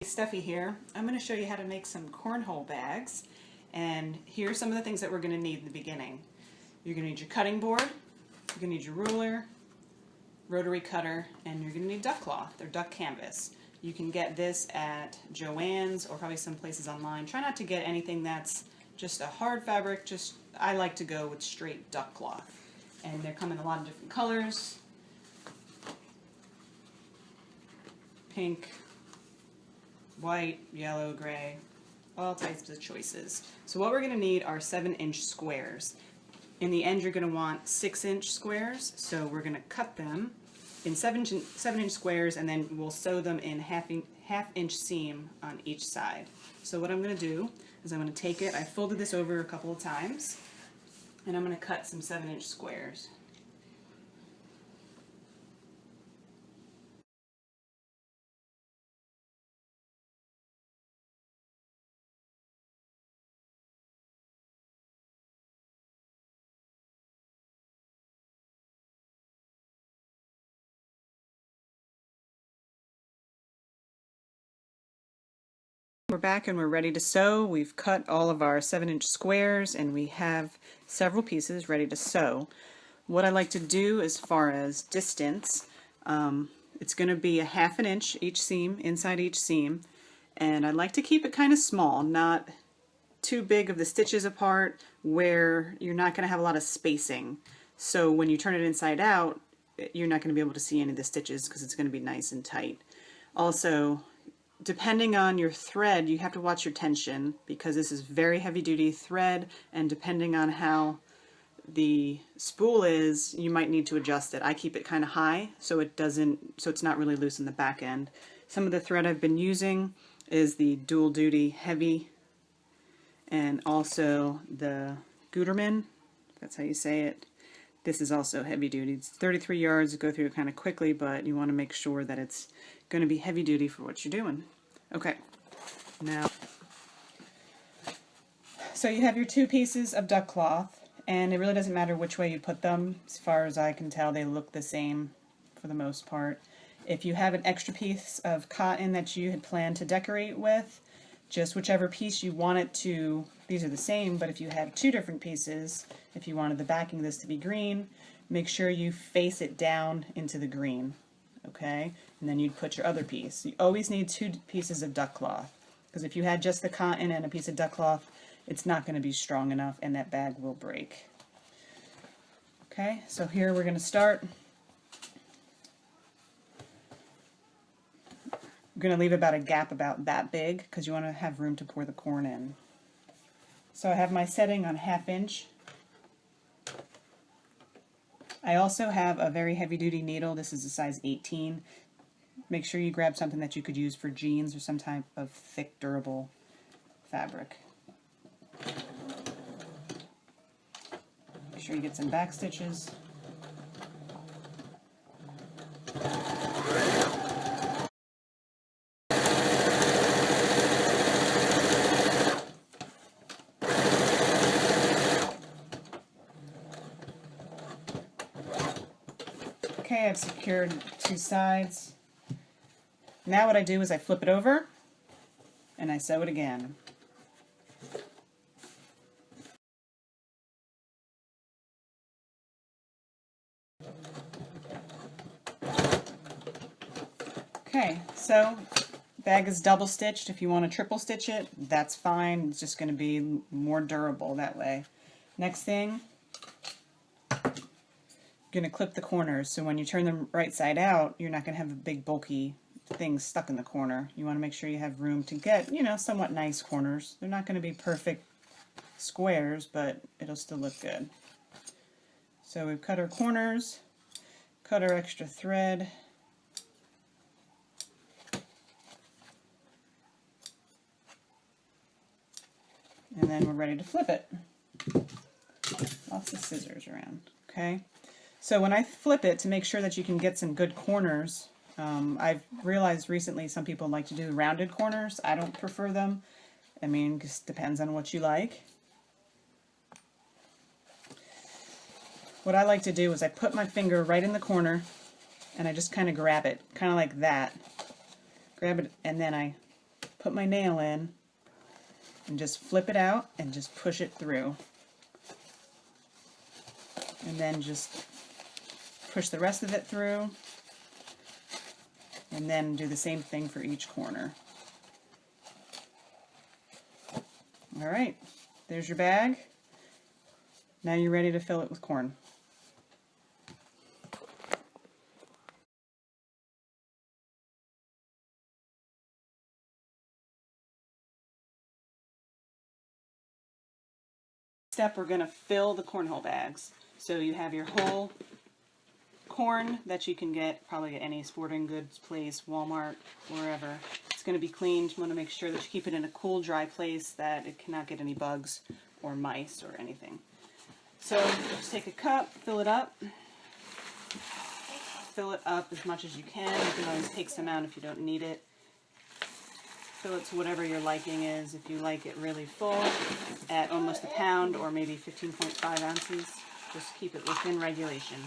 Steffi here. I'm going to show you how to make some cornhole bags, and here's some of the things that we're going to need in the beginning. You're going to need your cutting board, you're going to need your ruler, rotary cutter, and you're going to need duck cloth or duck canvas. You can get this at Joann's or probably some places online. Try not to get anything that's just a hard fabric. I like to go with straight duck cloth, and they come in a lot of different colors. Pink, white, yellow, gray, all types of choices. So what we're going to need are 7-inch squares. In the end, you're going to want 6-inch squares, so we're going to cut them in 7-inch squares, and then we'll sew them in half-inch seam on each side. So what I'm going to do is I'm going to take it, I folded this over a couple of times, and I'm going to cut some 7-inch squares. We're back and we're ready to sew. We've cut all of our 7-inch squares and we have several pieces ready to sew. What I like to do as far as distance, it's going to be a ½ inch each seam, inside each seam, and I like to keep it kind of small, not too big of the stitches apart where you're not going to have a lot of spacing. So when you turn it inside out, you're not going to be able to see any of the stitches because it's going to be nice and tight. Also, depending on your thread, you have to watch your tension because this is very heavy duty thread, and depending on how the spool is, you might need to adjust it. I keep it kind of high so it's not really loose in the back end. Some of the thread I've been using is the dual duty heavy, and also the Gutermann, if that's how you say it. This is also heavy duty. It's 33 yards, go through it kind of quickly, but you want to make sure that it's going to be heavy duty for what you're doing. Okay, now, so you have your 2 pieces of duck cloth, and it really doesn't matter which way you put them. As far as I can tell, they look the same for the most part. If you have an extra piece of cotton that you had planned to decorate with, just whichever piece you want it to, these are the same, but if you have 2 different pieces, if you wanted the backing of this to be green, make sure you face it down into the green, okay? And then you'd put your other piece. You always need 2 pieces of duck cloth, because if you had just the cotton and a piece of duck cloth, it's not going to be strong enough and that bag will break. Okay, so here we're going to start. I'm going to leave about a gap about that big because you want to have room to pour the corn in. So I have my setting on ½ inch. I also have a very heavy duty needle. This is a size 18. Make sure you grab something that you could use for jeans or some type of thick, durable fabric. Make sure you get some back stitches. Okay, I've secured 2 sides. Now what I do is I flip it over and I sew it again. Okay, so bag is double stitched. If you want to triple stitch it, that's fine. It's just going to be more durable that way. Next thing, going to clip the corners, so when you turn them right side out, you're not going to have a big bulky thing stuck in the corner. You want to make sure you have room to get, somewhat nice corners. They're not going to be perfect squares, but it'll still look good. So we've cut our corners, cut our extra thread, and then we're ready to flip it. Lots of scissors around, okay? So when I flip it, to make sure that you can get some good corners, I've realized recently some people like to do rounded corners. I don't prefer them. I mean, it just depends on what you like. What I like to do is I put my finger right in the corner and I just kind of grab it, kind of like that. Grab it and then I put my nail in and just flip it out and just push it through. And then just push the rest of it through, and then do the same thing for each corner. Alright, there's your bag. Now you're ready to fill it with corn. Step, we're going to fill the cornhole bags. So you have your whole corn that you can get probably at any sporting goods place, Walmart, wherever. It's going to be cleaned. You want to make sure that you keep it in a cool, dry place that it cannot get any bugs or mice or anything. So just take a cup, fill it up. Fill it up as much as you can. You can always take some out if you don't need it. Fill it to whatever your liking is. If you like it really full, at almost a pound or maybe 15.5 ounces. Just keep it within regulation.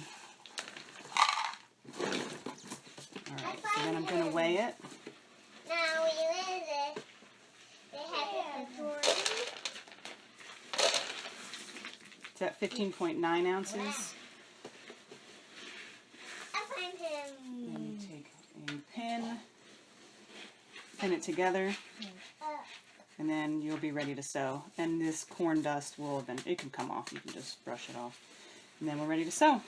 Alright, so then I'm going to weigh it. Now we weigh this. They have it before. It's at 15.9 ounces. Then you take a pin, pin it together, and then you'll be ready to sew. And this corn dust will then, it can come off. You can just brush it off. And then we're ready to sew.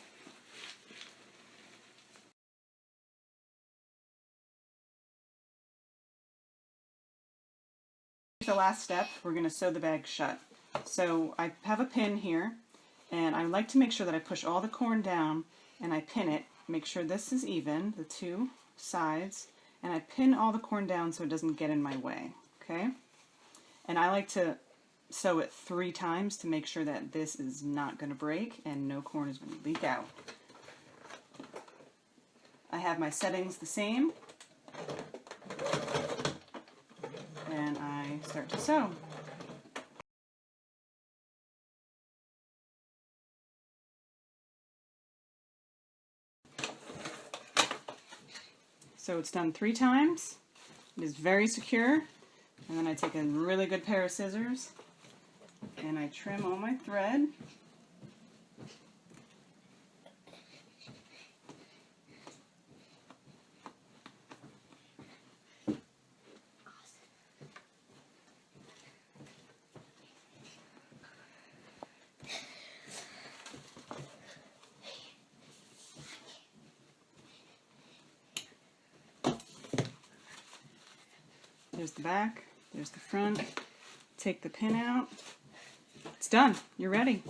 The last step, we're going to sew the bag shut. So I have a pin here, and I like to make sure that I push all the corn down and I pin it. Make sure this is even, the two sides, and I pin all the corn down so it doesn't get in my way. Okay? And I like to sew it 3 times to make sure that this is not going to break and no corn is going to leak out. I have my settings the same, and I start to sew. So it's done 3 times. It is very secure. And then I take a really good pair of scissors and I trim all my thread. There's the back, there's the front. Take the pin out. It's done. You're ready.